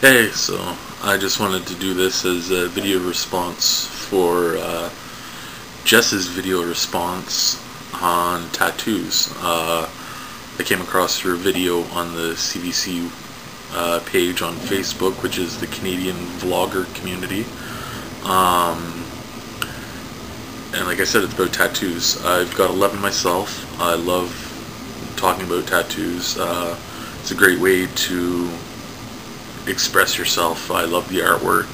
Hey, so I just wanted to do this as a video response for Jess's video response on tattoos. I came across your video on the CVC page on Facebook, which is the Canadian vlogger community. And like I said, it's about tattoos. I've got 11 myself. I love talking about tattoos. It's a great way to express yourself. I love the artwork.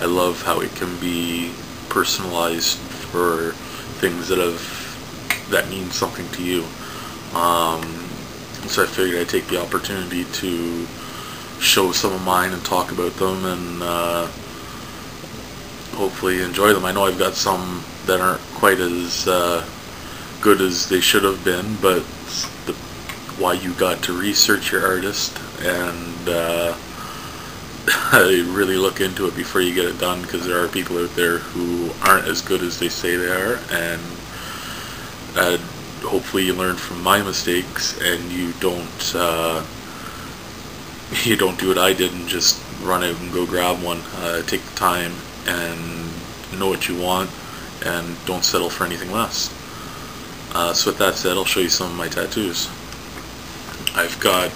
I love how it can be personalized for things that mean something to you. So I figured I'd take the opportunity to show some of mine and talk about them and hopefully enjoy them. I know I've got some that aren't quite as good as they should have been, but why you got to research your artist and really look into it before you get it done, because there are people out there who aren't as good as they say they are, and hopefully you learn from my mistakes and you don't do what I did and just run out and go grab one. Take the time and know what you want and don't settle for anything less. So with that said, I'll show you some of my tattoos. I've got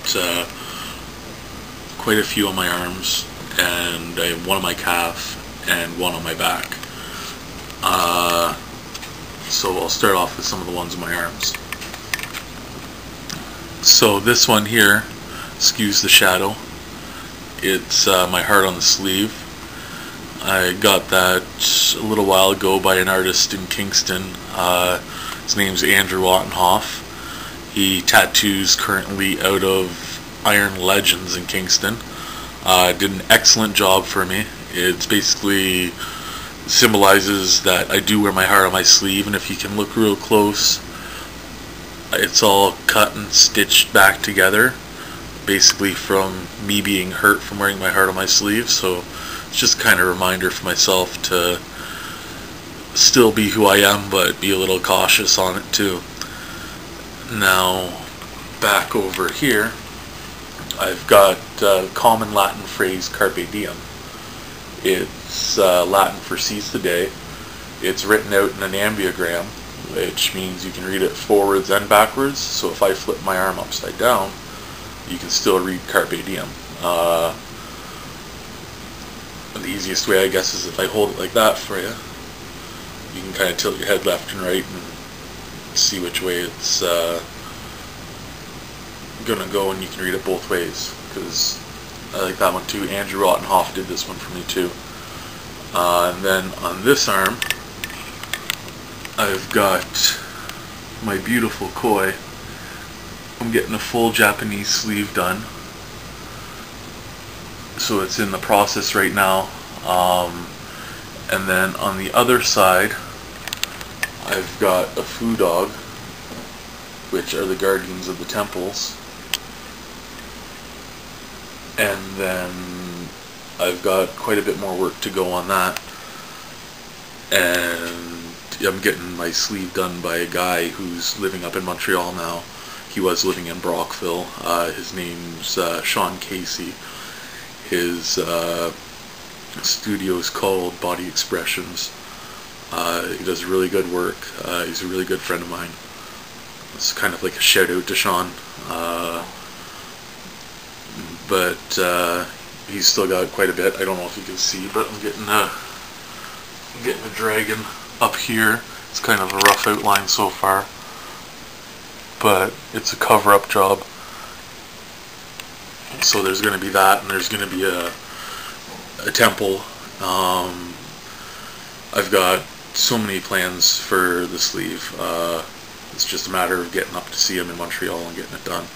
quite a few on my arms, and I have one on my calf and one on my back. So I'll start off with some of the ones on my arms. So this one here, excuse the shadow, it's my heart on the sleeve. I got that a little while ago by an artist in Kingston. His name's Andrew Ottenhoff. He tattoos currently out of Iron Legends in Kingston. Did an excellent job for me. It's basically symbolizes that I do wear my heart on my sleeve, and if you can look real close, it's all cut and stitched back together, basically from me being hurt from wearing my heart on my sleeve. So it's just kind of a reminder for myself to still be who I am, but be a little cautious on it too. Now back over here, I've got common Latin phrase carpe diem. It's Latin for seize the day. It's written out in an ambiogram, which means you can read it forwards and backwards. So if I flip my arm upside down, you can still read carpe diem. The easiest way, I guess, is if I hold it like that for you. You can kind of tilt your head left and right and see which way it's gonna go, and you can read it both ways, because I like that one too. Andrew Ottenhoff did this one for me too. And then on this arm, I've got my beautiful koi. I'm getting a full Japanese sleeve done, so it's in the process right now. And then on the other side, I've got a foo dog, which are the guardians of the temples. And then I've got quite a bit more work to go on that. And I'm getting my sleeve done by a guy who's living up in Montreal now. He was living in Brockville. His name's Sean Casey. His studio is called Body Expressions. He does really good work. He's a really good friend of mine. It's kind of like a shout out to Sean. But he's still got quite a bit. I don't know if you can see, but I'm getting a dragon up here. It's kind of a rough outline so far, but it's a cover-up job. So there's going to be that, and there's going to be a temple. I've got so many plans for the sleeve. It's just a matter of getting up to see him in Montreal and getting it done.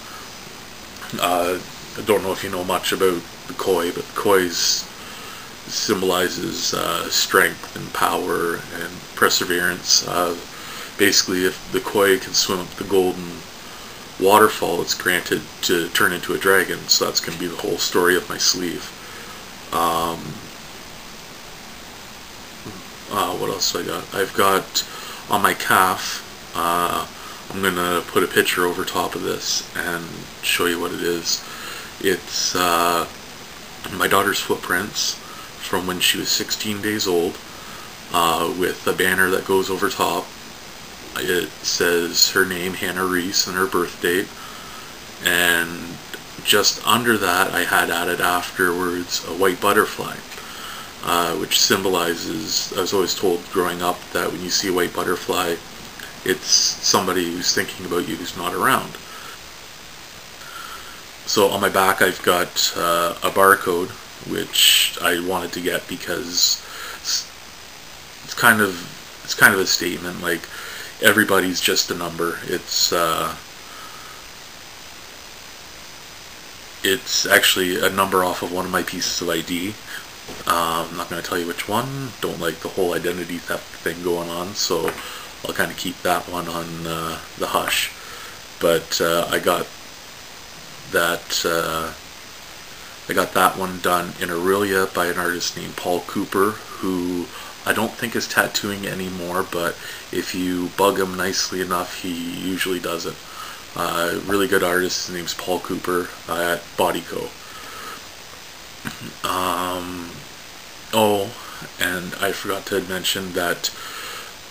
I don't know if you know much about the koi, but the koi symbolizes strength and power and perseverance. Basically, if the koi can swim up the golden waterfall, it's granted to turn into a dragon. So that's going to be the whole story of my sleeve. What else do I got? I've got on my calf, I'm going to put a picture over top of this and show you what it is. It's my daughter's footprints from when she was 16 days old, with a banner that goes over top. It says her name, Hannah Reese, and her birth date, and just under that I had added afterwards a white butterfly, which symbolizes, I was always told growing up that when you see a white butterfly, it's somebody who's thinking about you who's not around. So on my back I've got a barcode, which I wanted to get because it's kind of a statement, like everybody's just a number. It's actually a number off of one of my pieces of ID. I'm not going to tell you which one. Don't like the whole identity theft thing going on, so I'll kind of keep that one on the hush. But I got that one done in Aurelia by an artist named Paul Cooper, who I don't think is tattooing anymore, but if you bug him nicely enough, he usually does it. Really good artist. His name's Paul Cooper at Bodyco. Oh, and I forgot to mention that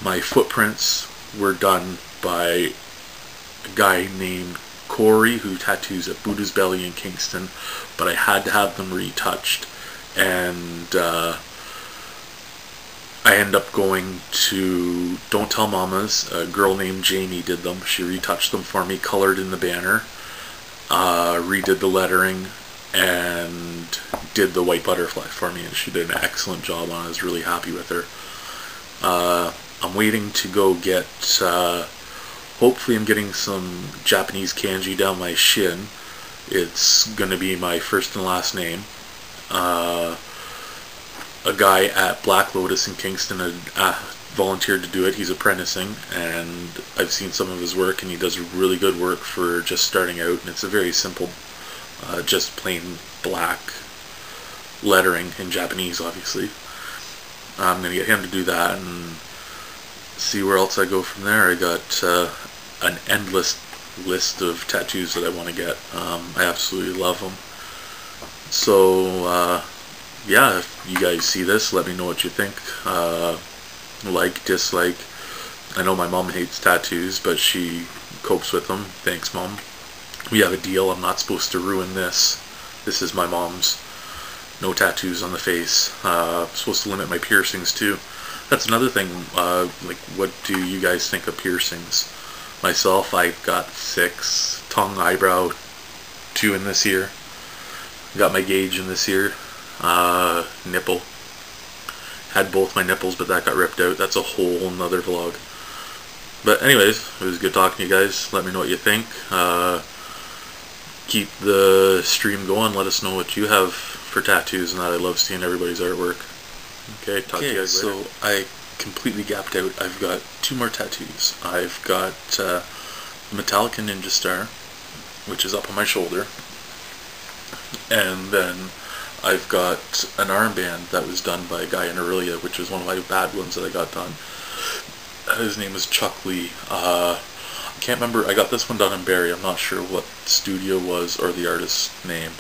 my footprints were done by a guy named Corey, who tattoos at Buddha's Belly in Kingston, but I had to have them retouched, and I end up going to Don't Tell Mamas. A girl named Jamie did them. She retouched them for me, colored in the banner, redid the lettering, and did the white butterfly for me, and she did an excellent job on it. I was really happy with her. I'm waiting to go get, hopefully I'm getting some Japanese kanji down my shin. It's going to be my first and last name. A guy at Black Lotus in Kingston had volunteered to do it. He's apprenticing, and I've seen some of his work, and he does really good work for just starting out, and it's a very simple, just plain black lettering in Japanese, obviously. I'm going to get him to do that and see where else I go from there. I got an endless list of tattoos that I want to get. I absolutely love them. So, yeah, if you guys see this, let me know what you think. Like, dislike. I know my mom hates tattoos, but she copes with them. Thanks, Mom. We have a deal. I'm not supposed to ruin this. This is my mom's. No tattoos on the face. I'm supposed to limit my piercings too. That's another thing. Like, what do you guys think of piercings? Myself, I've got 6. Tongue, eyebrow, 2 in this ear. Got my gauge in this ear. Nipple. Had both my nipples, but that got ripped out. That's a whole nother vlog. But anyways, it was good talking to you guys. Let me know what you think. Keep the stream going. Let us know what you have for tattoos and that. I love seeing everybody's artwork. Okay, talk to you guys later. So I completely gapped out. I've got 2 more tattoos. I've got Metallica Ninja Star, which is up on my shoulder, and then I've got an armband that was done by a guy in Aurelia, which is one of my bad ones that I got done. His name is Chuck Lee. I can't remember. I got this one done in Barrie. I'm not sure what studio was or the artist's name.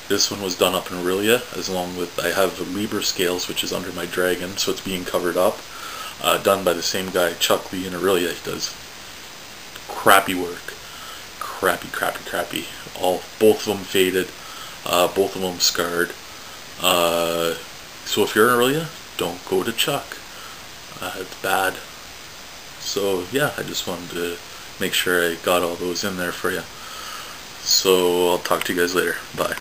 This one was done up in Aurelia, as long with, I have the L.A.A.R.S scales, which is under my dragon, so it's being covered up. Done by the same guy, Chuck Lee in Aurelia. He does crappy work. Crappy. Both of them faded. Both of them scarred. So if you're in Aurelia, don't go to Chuck. It's bad. So yeah, I just wanted to make sure I got all those in there for you. So I'll talk to you guys later. Bye.